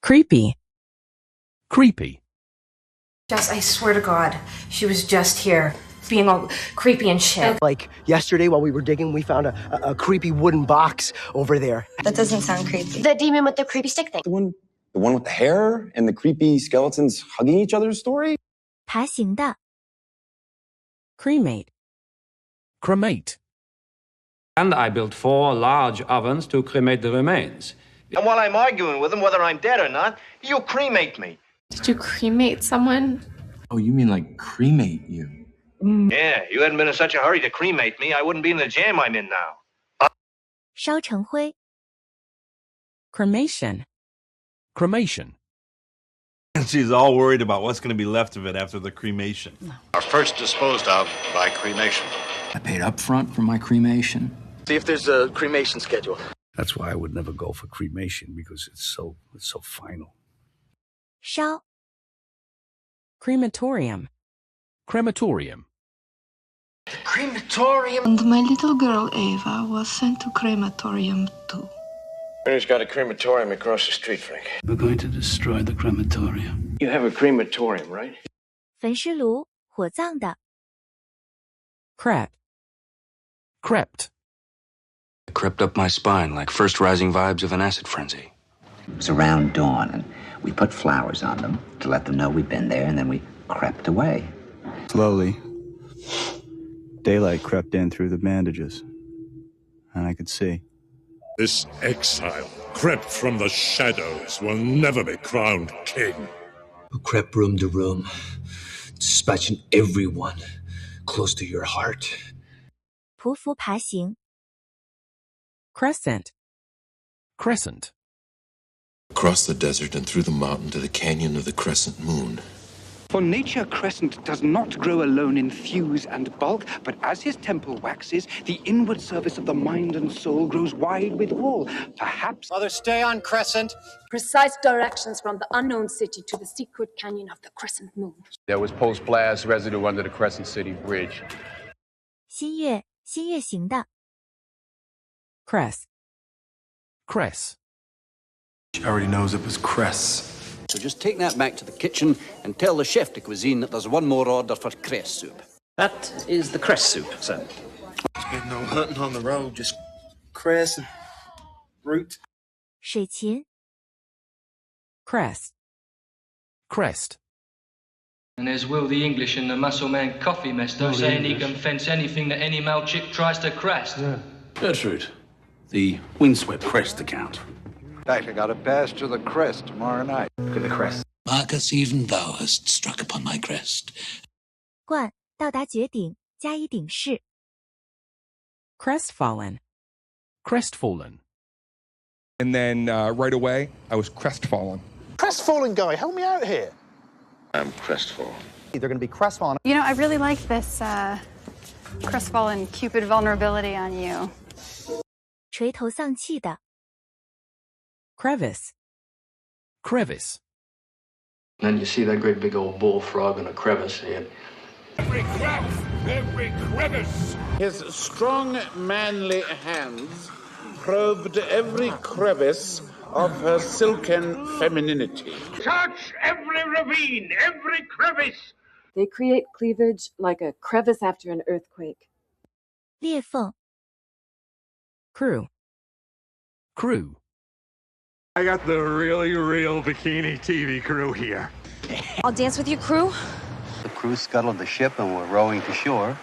Creepy. Creepy. Jess, I swear to God, she was just here, being all creepy and shit. Like yesterday while we were digging, we found a creepy wooden box over there. That doesn't sound creepy. The demon with the creepy stick thing. The one with the hair and the creepy skeletons hugging each other's story? 爬行的 Cremate. Cremate. And I built 4 large ovens to cremate the remains. And while I'm arguing with him whether I'm dead or not, you cremate me. Did you cremate someone? Oh, you mean like cremate you? Yeah, you hadn't been in such a hurry to cremate me, I wouldn't be in the jam I'm in now. 烧成灰 Cremation. Cremation. And she's all worried about what's going to be left of it after the cremation. Are first disposed of by cremation. I paid up front for my cremation. See if there's a cremation schedule. That's why I would never go for cremation, because it's so final. 烧 Crematorium. Crematorium. Crematorium? And my little girl Ava was sent to crematorium too. Who's got a crematorium across the street, Frank? We're going to destroy the crematorium. You have a crematorium, right? 焚尸炉火葬的 Crep. Crept. It crept up my spine like first rising vibes of an acid frenzy. It was around dawn, and we put flowers on them to let them know we'd been there, and then we crept away. Slowly, daylight crept in through the bandages, and I could see. This exile crept from the shadows will never be crowned king. Who crept room to room, dispatching everyone close to your heart. 匍匐爬行 Crescent. Crescent. Across the desert and through the mountain to the canyon of the crescent moon. For nature, Crescent does not grow alone in thews and bulk, but as his temple waxes, the inward service of the mind and soul grows wide with all. Perhaps... Mother, stay on Crescent. Precise directions from the unknown city to the secret canyon of the crescent moon. There was post-blast residue under the Crescent City Bridge. 新月形的 Cress. Cress. She already knows it was cress. So just take that back to the kitchen and tell the chef de cuisine that there's one more order for cress soup. That is the cress soup, sir. There's been no hunting on the road, just cress and root. 水芹 Crest. Crest. And as Will the English in the Muscle Man coffee mess, though, saying he can fence anything that any male chick tries to crest. Yeah. Gertrude, the windswept crest account. In fact, I got a pass to the crest tomorrow night. Look at the crest. Marcus, even thou hast struck upon my crest. 冠到达绝顶加以顶饰 Crestfallen. Crestfallen. And then right away, I was crestfallen. Crestfallen guy, help me out here. I'm crestfallen. They're going to be crestfallen. You know, I really like this crestfallen Cupid vulnerability on you. 垂头丧气的 Crevice. Crevice. And then you see that great big old bullfrog in a crevice here. Every crack, every crevice. His strong, manly hands probed every crevice of her silken femininity. Touch every ravine, every crevice. They create cleavage like a crevice after an earthquake. 裂缝 Crew. Crew. I got the really real bikini TV crew here. I'll dance with your crew. The crew scuttled the ship and we're rowing to shore.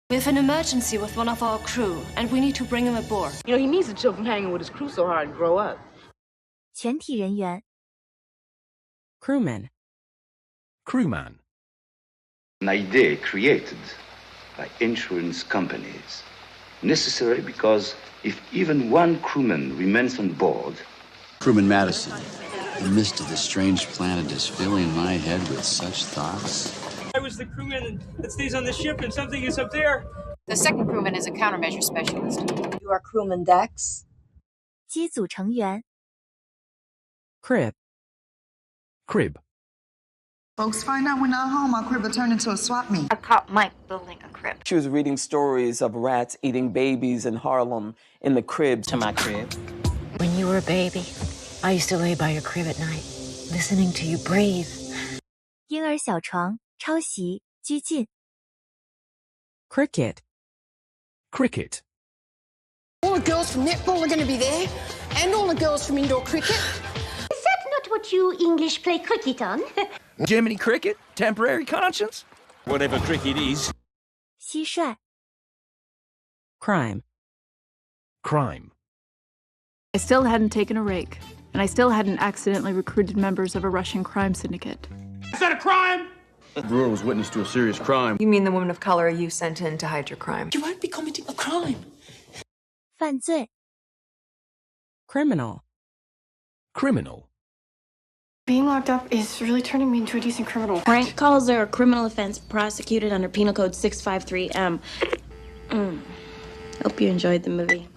We have an emergency with one of our crew, and we need to bring him aboard. You know, he needs to chill from hanging with his crew so hard and grow up. 全体人员 Crewman. Crewman. An idea created by insurance companies. Necessary because if even one crewman remains on board... Crewman Madison, the mist of this strange planet is filling my head with such thoughts. I was the crewman that stays on the ship and something is up there. The second crewman is a countermeasure specialist. You are crewman Dex. 机组成员 Crib. Crib. Folks, find out we're not home. Our crib will turn into a swap meet. I caught Mike building a crib. She was reading stories of rats eating babies in Harlem in the crib. To my crib. When you were a baby, I used to lay by your crib at night. listening to you breathe. 婴儿小床，抄袭，拘禁。Cricket. Cricket. All the girls from netball are going to be there, and all the girls from indoor cricket. Is that not what you English play cricket on? Jiminy Cricket? Temporary conscience? Whatever cricket is. 蟋蟀。Crime. Crime. I still hadn't taken a rake, and I still hadn't accidentally recruited members of a Russian crime syndicate. Is that a crime? Brewer was witness to a serious crime. You mean the woman of color you sent in to hide your crime? You won't be committing a crime. 犯罪。Criminal. Criminal. Being locked up is really turning me into a decent criminal. Frank calls there a criminal offense prosecuted under Penal Code 653M. Hope you enjoyed the movie.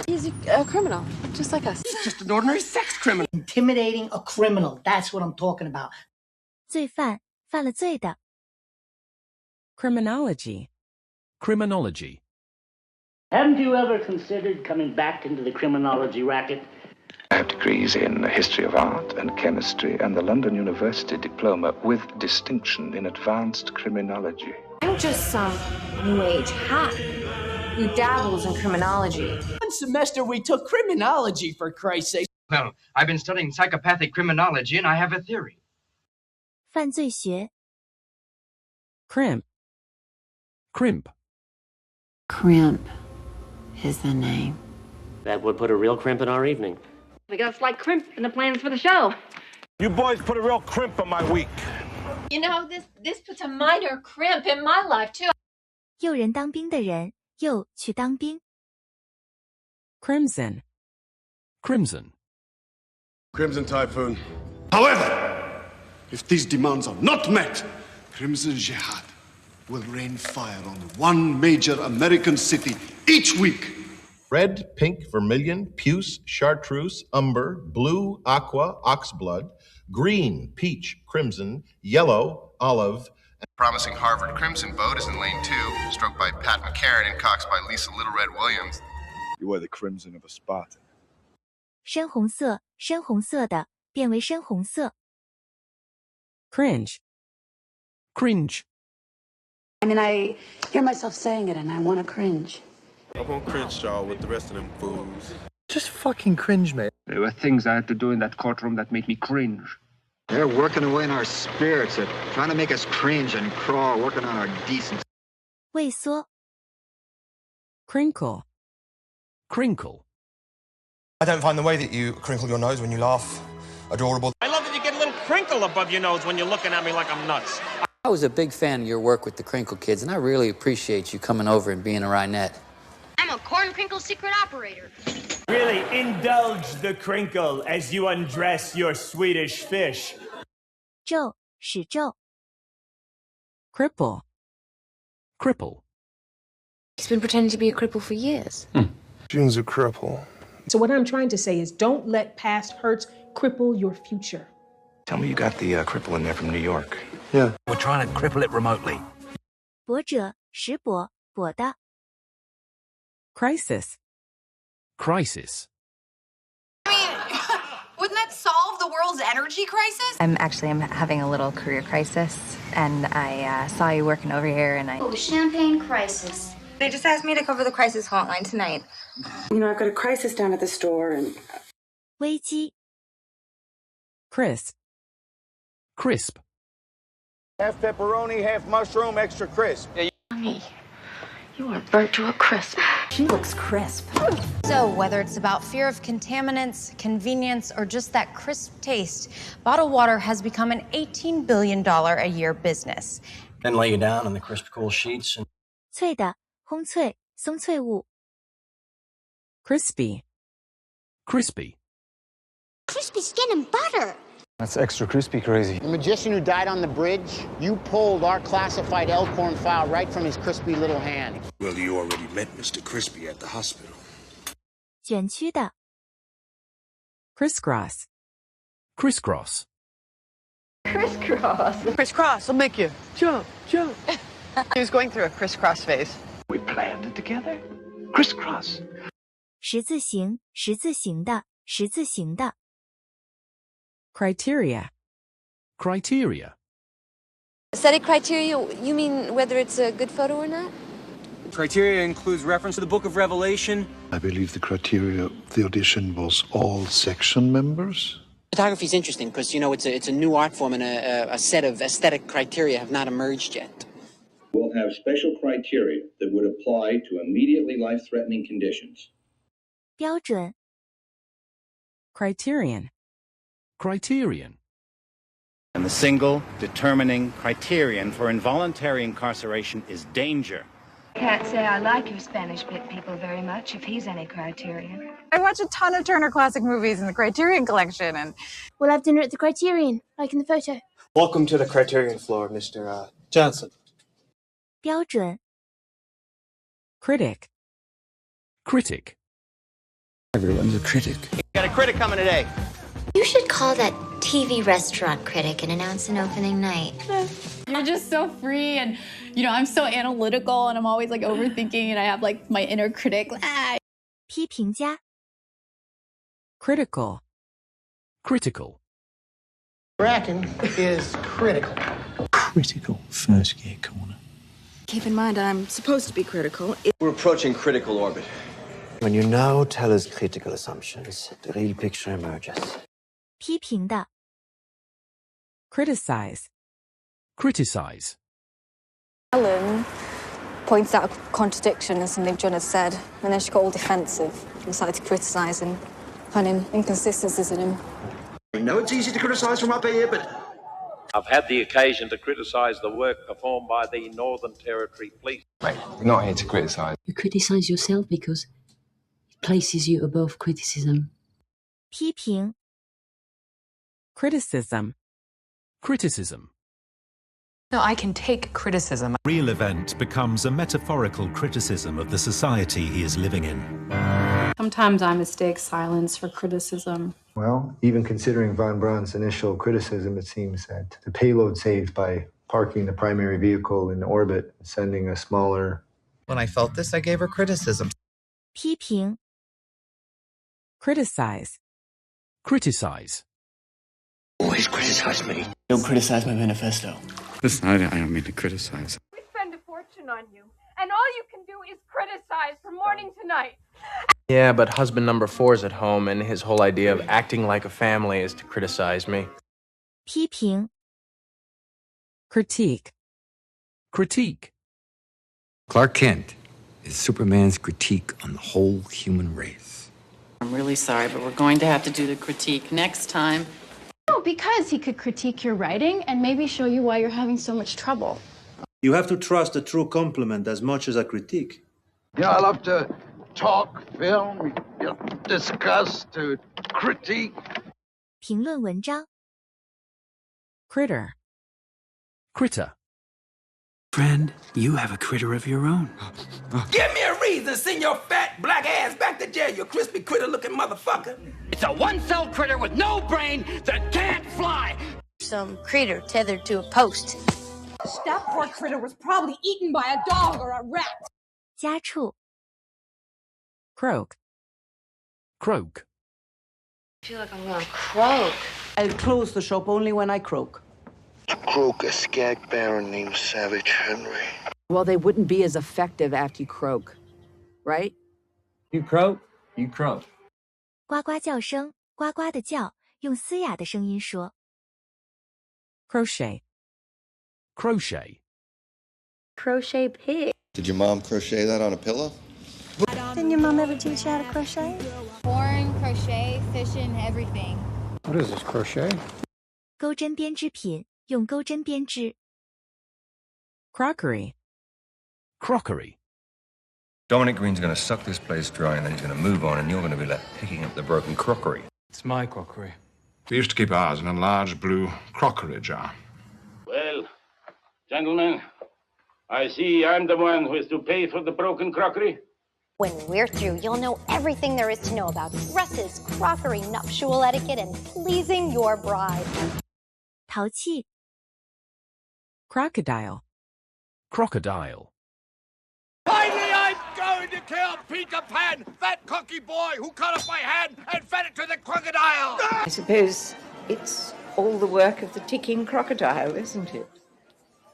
He's a criminal, just like us. He's just an ordinary sex criminal. Intimidating a criminal, that's what I'm talking about. 罪犯，犯了罪的。Criminology. Criminology. Haven't you ever considered coming back into the criminology racket? I have degrees in the history of art and chemistry and the London University diploma with distinction in advanced criminology. I'm just some new age hack who dabbles in criminology. One semester we took criminology, for Christ's sake. Well, I've been studying psychopathic criminology, and I have a theory. 犯罪学。Crimp. Crimp. Crimp is the name. That would put a real crimp in our evening. We got a slight crimp in the plans for the show. You boys put a real crimp on my week. You know, this puts a minor crimp in my life, too. 诱人当兵的人，又去当兵。Crimson. Crimson. Crimson Typhoon. However, if these demands are not met, Crimson Jihad will rain fire on one major American city each week. Red, pink, vermilion, puce, chartreuse, umber, blue, aqua, oxblood, green, peach, crimson, yellow, olive. Promising Harvard Crimson boat is in lane 2, stroked by Pat McCarran and coxed by Lisa Little Red Williams. You are the crimson of a Spartan. 深红色，深红色的，变为深红色。Cringe. Cringe. I mean, I hear myself saying it and I want to cringe. I won't cringe, y'all, with the rest of them fools. Just fucking cringe, mate. There were things I had to do in that courtroom that made me cringe. They're working away in our spirits. They're trying to make us cringe and crawl, working on our decency. 畏缩。Crinkle. Crinkle. I don't find the way that you crinkle your nose when you laugh adorable. I love that you get a little crinkle above your nose when you're looking at me like I'm nuts. I was a big fan of your work with the Crinkle Kids, and I really appreciate you coming over and being a Rhinette. I'm a corn crinkle secret operator. Really indulge the crinkle as you undress your Swedish fish. 皱，使皱。Cripple. Cripple. He's been pretending to be a cripple for years. June's a cripple. So what I'm trying to say is don't let past hurts cripple your future. Tell me you got the cripple in there from New York. Yeah. We're trying to cripple it remotely. 跛者，使跛，跛的。Crisis. Crisis. Wouldn't that solve the world's energy crisis? I'm having a little career crisis, and I saw you working over here, and Oh, champagne crisis. They just asked me to cover the crisis hotline tonight. You know, I've got a crisis down at the store, and... 危机。Crisp. Crisp. Half pepperoni, half mushroom, extra crisp. Mommy, you are burnt to a crisp. She looks crisp. So, whether it's about fear of contaminants, convenience, or just that crisp taste, bottled water has become an $18 billion a year business. Then lay you down on the crisp, cool sheets and... 脆的，烘脆，松脆物。Crispy. Crispy. Crispy skin and butter. That's extra crispy crazy. The magician who died on the bridge, you pulled our classified Elkhorn file right from his crispy little hand. Well, you already met Mr. Crispy at the hospital. 卷曲的。Crisscross. Crisscross. Crisscross. Crisscross, I'll make you jump, jump. He was going through a crisscross phase. We planned it together. Crisscross. 十字形，十字形的，十字形的。Criteria. Criteria. Aesthetic criteria, you mean whether it's a good photo or not? Criteria includes reference to the Book of Revelation. I believe the criteria of the audition was all section members. Photography is interesting because, you know, it's a new art form and a set of aesthetic criteria have not emerged yet. We'll have special criteria that would apply to immediately life-threatening conditions. 标准 Criterion. Criterion. And the single determining criterion for involuntary incarceration is danger. Can't say I like your Spanish bit people very much, if he's any criterion. I watch a ton of Turner Classic Movies in the Criterion Collection, and We'll have dinner at the Criterion, like in the photo. Welcome to the Criterion floor, Mr. Johnson. 标准 Critic. Critic. Everyone's a critic. Got a critic coming today. You should call that TV restaurant critic and announce an opening night. You're just so free, and you know, I'm so analytical, and I'm always like overthinking, and I have like my inner critic. 批评家 Critical. Critical. Bracken is critical. Critical first gear corner. Keep in mind, I'm supposed to be critical. We're approaching critical orbit. When you now tell us critical assumptions, the real picture emerges. 批评的 Criticize. Criticize. Ellen points out a contradiction in something John had said, and then she got all defensive and started to criticise him, finding inconsistencies in him. I know it's easy to criticize from up here, but I've had the occasion to criticise the work performed by the Northern Territory Police. mate, we're not here to criticize. You criticize yourself because it places you above criticism. 批评 Criticism. Criticism. No, I can take criticism. Real event becomes a metaphorical criticism of the society he is living in. Sometimes I mistake silence for criticism. Well, even considering von Braun's initial criticism, it seems that the payload saved by parking the primary vehicle in orbit and sending a smaller... When I felt this, I gave her criticism. 批评 Criticize. Criticize. Always criticize me. Don't criticize my manifesto. Listen, I don't mean to criticize. We spend a fortune on you, and all you can do is criticize from morning to night. Yeah, but husband number 4 is at home, and his whole idea of acting like a family is to criticize me. 批评 Critique. Critique. Clark Kent is Superman's critique on the whole human race. I'm really sorry, but we're going to have to do the critique next time. No, because he could critique your writing and maybe show you why you're having so much trouble. You have to trust a true compliment as much as a critique. Yeah, I love to talk, film, discuss, to critique. 评论文章 Critter. Critter. Friend, you have a critter of your own. Give me a reason to send your fat black ass back to jail, you crispy critter-looking motherfucker. It's a one-cell critter with no brain that can't fly. Some critter tethered to a post. That poor critter was probably eaten by a dog or a rat. 家畜 Croak. Croak. I feel like I'm gonna croak. I'll close the shop only when I croak. To croak a skag baron named Savage Henry. Well, they wouldn't be as effective after you croak, right? You croak, you croak. 呱呱叫声呱呱的叫用嘶哑的声音说 Crochet. Crochet. Crochet pig. Did your mom crochet that on a pillow? Didn't your mom ever teach you how to crochet? Porn, crochet, fishing, everything. What is this, crochet? 钩针编织品用钩针编织 Crockery. Crockery. Dominic Green's going to suck this place dry and then he's going to move on and you're going to be left picking up the broken crockery. It's my crockery. We used to keep ours in a large blue crockery jar. Well, gentlemen, I see I'm the one who is to pay for the broken crockery. When we're through, you'll know everything there is to know about dresses, crockery, nuptial etiquette, and pleasing your bride. 淘气 Crocodile. Crocodile. Finally, I'm going to kill Peter Pan, that cocky boy who cut off my hand and fed it to the crocodile. I suppose It's all the work of the ticking crocodile, isn't it?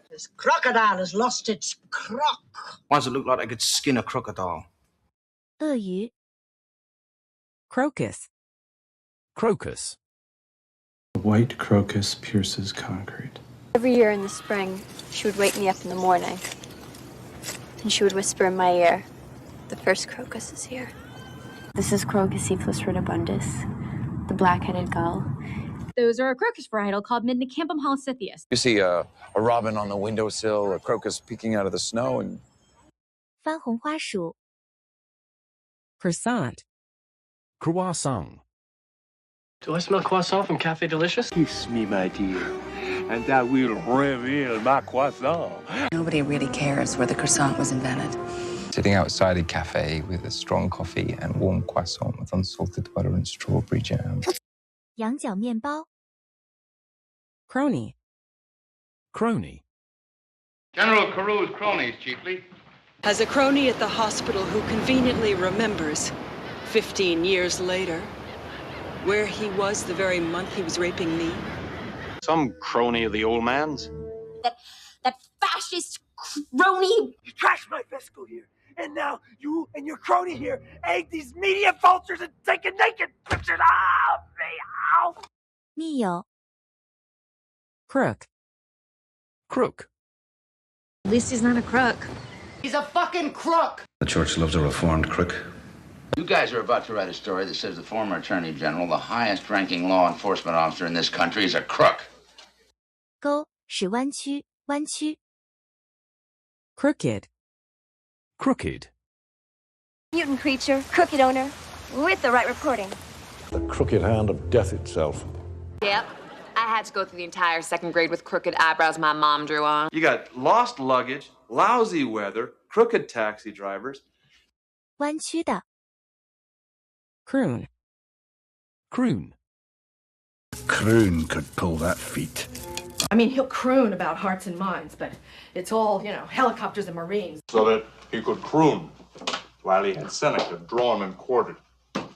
This crocodile has lost its croc. Why does it look like I could skin a crocodile? 鳄鱼 Crocus. Crocus. The white crocus pierces concrete. Every year in the spring, she would wake me up in the morning, and she would whisper in my ear, "The first crocus is here." This is Crocus cephalus, the black-headed gull. Those are a crocus varietal called Midnicampum holocysthius. You see a robin on the windowsill, a crocus peeking out of the snow, and 番红花属 Croissant. Croissant. Do I smell croissant from Cafe Delicious? Kiss me, my dear, and I will reveal my croissant. Nobody really cares where the croissant was invented. sitting outside a cafe with a strong coffee and warm croissant with unsalted butter and strawberry jam. 羊角面包 Crony. Crony. General Carews' cronies, chiefly. As a crony at the hospital who conveniently remembers, 15 years later, where he was the very month he was raping me. Some crony of the old man's. That fascist crony. You trashed my fiscal year, and now you and your crony here egg these media vultures and take a naked picture of me. Ow! 密友 Crook. Crook. At least he's not a crook. He's a fucking crook. The church loves a reformed crook. You guys are about to write a story that says the former Attorney General, the highest-ranking law enforcement officer in this country, is a crook. 沟使弯曲弯曲 Crooked. Crooked. Mutant creature, crooked owner, with the right reporting. The crooked hand of death itself. Yep. I had to go through the entire second grade with crooked eyebrows my mom drew on. You got lost luggage, lousy weather, crooked taxi drivers. 弯曲的 Croon. Croon. Croon could pull that feat. I mean, he'll croon about hearts and minds, but it's all, helicopters and Marines. So that he could croon while he had Seneca drawn and quartered.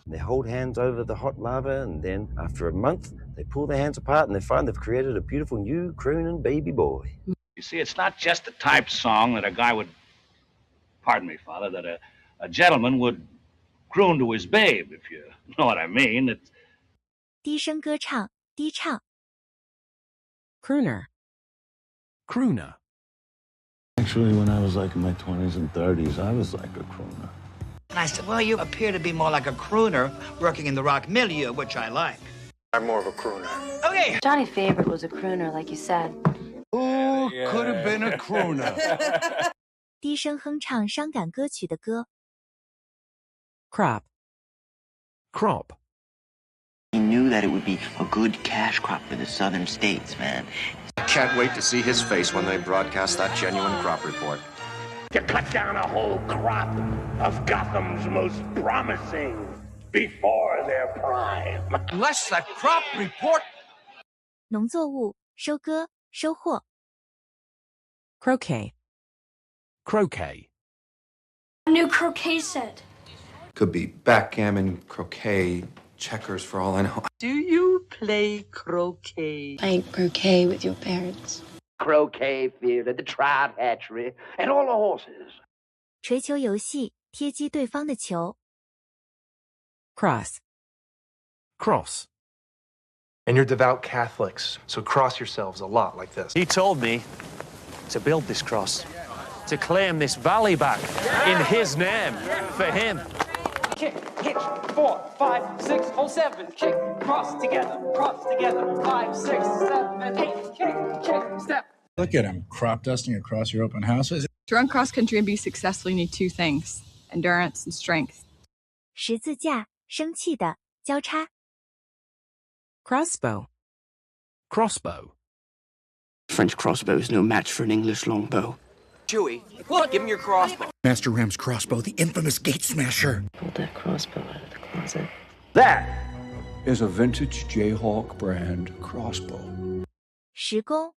They hold hands over the hot lava, and then after a month, they pull their hands apart and they find they've created a beautiful new crooning baby boy. You see, it's not just the type song that a guy would, pardon me, Father, that a gentleman would croon to his babe, if you know what I mean. It's 低声歌唱低唱 Crooner. Crooner. Actually, when I was in my 20s and 30s, I was like a crooner. And I said, well, you appear to be more like a crooner working in the rock milieu, which I like. I'm more of a crooner. Okay. Johnny Favorite was a crooner, like you said. Who could have been a crooner? 低声哼唱伤感歌曲的歌 Crop. Crop. He knew that it would be a good cash crop for the southern states, man. I can't wait to see his face when they broadcast that genuine crop report. to cut down a whole crop of Gotham's most promising before their prime. Unless that crop report. 农作物收割收获 Croquet. Croquet. New croquet set. Could be backgammon, croquet, checkers for all I know. Do you play croquet? Playing croquet with your parents. Croquet field at the trout hatchery and all the horses. 锤球游戏贴击对方的球 Cross. Cross. And you're devout Catholics, so cross yourselves a lot like this. He told me to build this cross, to claim this valley back in his name, for him. Kick, hitch, 4, 5, 6, hold 7, kick, cross together, 5, 6, 7, 8, kick, step. Look at him, crop dusting across your open houses. To run cross country and be successful, you need two things: endurance and strength. 十字架生气的交叉 Crossbow. Crossbow. French crossbow is no match for an English longbow. Chewie, give him your crossbow. Master Ram's crossbow, the infamous gate smasher. Pulled that crossbow out of the closet. That is a vintage Jayhawk brand crossbow. 石工